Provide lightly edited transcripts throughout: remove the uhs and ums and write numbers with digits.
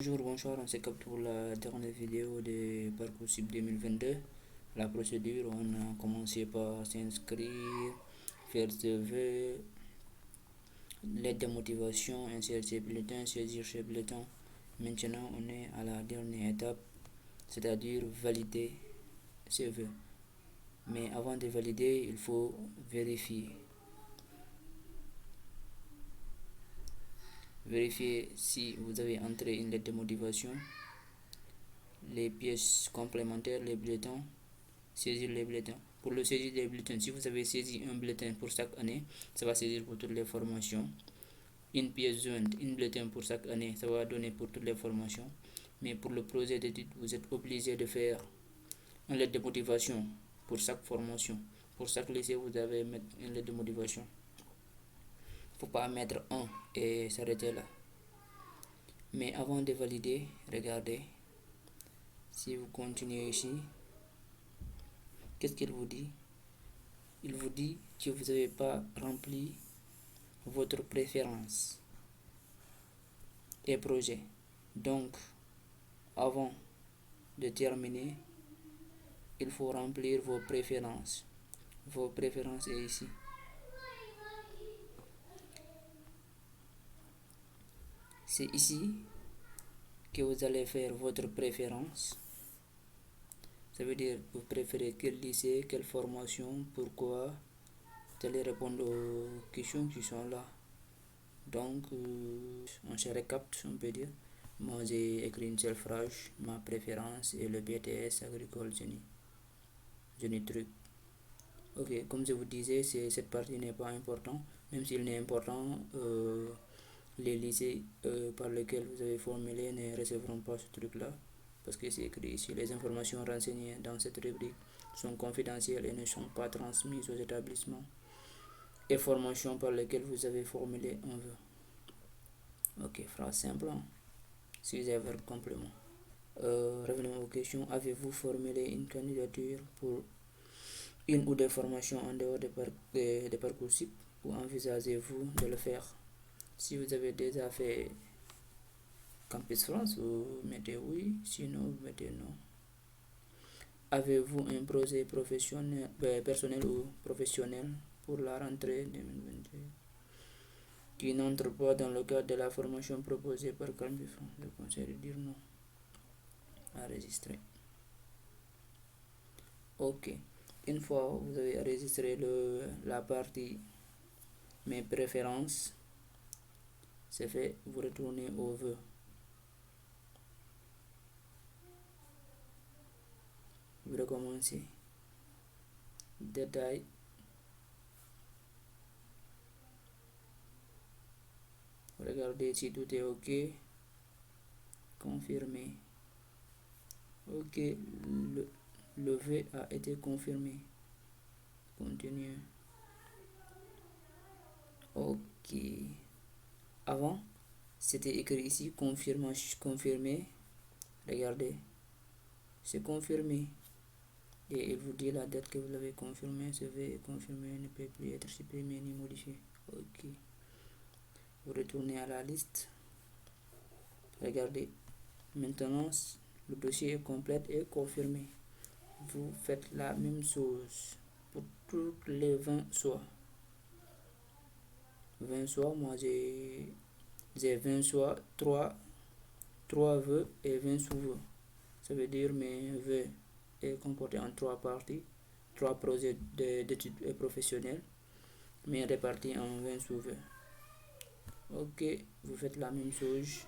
Bonjour, bonsoir, on se capte pour la dernière vidéo de Parcoursup 2022. La procédure, on a commencé par s'inscrire, faire ses vœux, lettre de motivation, insérer ses bulletins, saisir ses bulletins. Maintenant, on est à la dernière étape, c'est-à-dire valider ses vœux. Mais avant de valider, il faut vérifier. Vérifiez si vous avez entré une lettre de motivation, les pièces complémentaires, les bulletins, saisir les bulletins. Pour le saisir des bulletins, si vous avez saisi un bulletin pour chaque année, ça va saisir pour toutes les formations. Une pièce jointe, une bulletin pour chaque année, ça va donner pour toutes les formations. Mais pour le projet d'étude, vous êtes obligé de faire une lettre de motivation pour chaque formation. Pour chaque lycée, vous devez mettre une lettre de motivation. Il ne faut pas mettre un et s'arrêter là. Mais avant de valider, regardez. Si vous continuez ici, qu'est-ce qu'il vous dit? Il vous dit que vous n'avez pas rempli votre préférence et projet. Donc, avant de terminer, il faut remplir vos préférences. Vos préférences est ici. C'est ici que vous allez faire votre préférence. Ça veut dire vous préférez quel lycée, quelle formation, pourquoi. Vous allez répondre aux questions qui sont là. Donc, on se récapte, on peut dire. Moi, j'ai écrit une seule phrase, ma préférence est le BTS agricole génie truc. Ok, comme je vous disais, cette partie n'est pas importante, même s'il n'est important, les lycées par lesquels vous avez formulé ne recevront pas ce truc-là, parce que c'est écrit ici, les informations renseignées dans cette rubrique sont confidentielles et ne sont pas transmises aux établissements et formations par lesquelles vous avez formulé un vœu. Ok, phrase simple, hein? Sujet verbe complément. Revenons aux questions. Avez-vous formulé une candidature pour une ou des formations en dehors de Parcoursup ou envisagez-vous de le faire? Si vous avez déjà fait Campus France, vous mettez oui, sinon vous mettez non. Avez-vous un projet professionnel, personnel ou professionnel pour la rentrée 2022 qui n'entre pas dans le cadre de la formation proposée par Campus France? Je conseille de dire non. Enregistrer. Ok. Une fois vous avez enregistré la partie mes préférences, c'est fait, vous retournez au vœu. Vous recommencez. Détail. Regardez si tout est ok. Confirmer. Ok, le vœu a été confirmé. Continuez. Ok. Avant, c'était écrit ici confirmé. Regardez, c'est confirmé. Et il vous dit la date que vous l'avez confirmé. Ce vœu est confirmé, ne peut plus être supprimé ni modifié. Ok. Vous retournez à la liste. Regardez. Maintenant, le dossier est complet et confirmé. Vous faites la même chose pour toutes les 20 soins. 20 soins, moi j'ai 20 soins, 3 vœux et 20 sous-vœux. Ça veut dire mes vœux est comporté en 3 parties, 3 projets d'études professionnelles, mais répartis en 20 sous-vœux. Ok, vous faites la même chose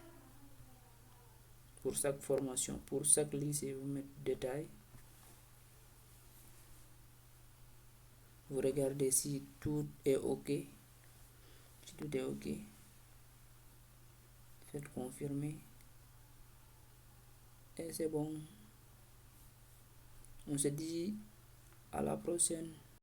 pour chaque formation, pour chaque lycée, vous mettez détail. Vous regardez si tout est ok. Si tout est ok, faites confirmer. Et c'est bon. On se dit à la prochaine.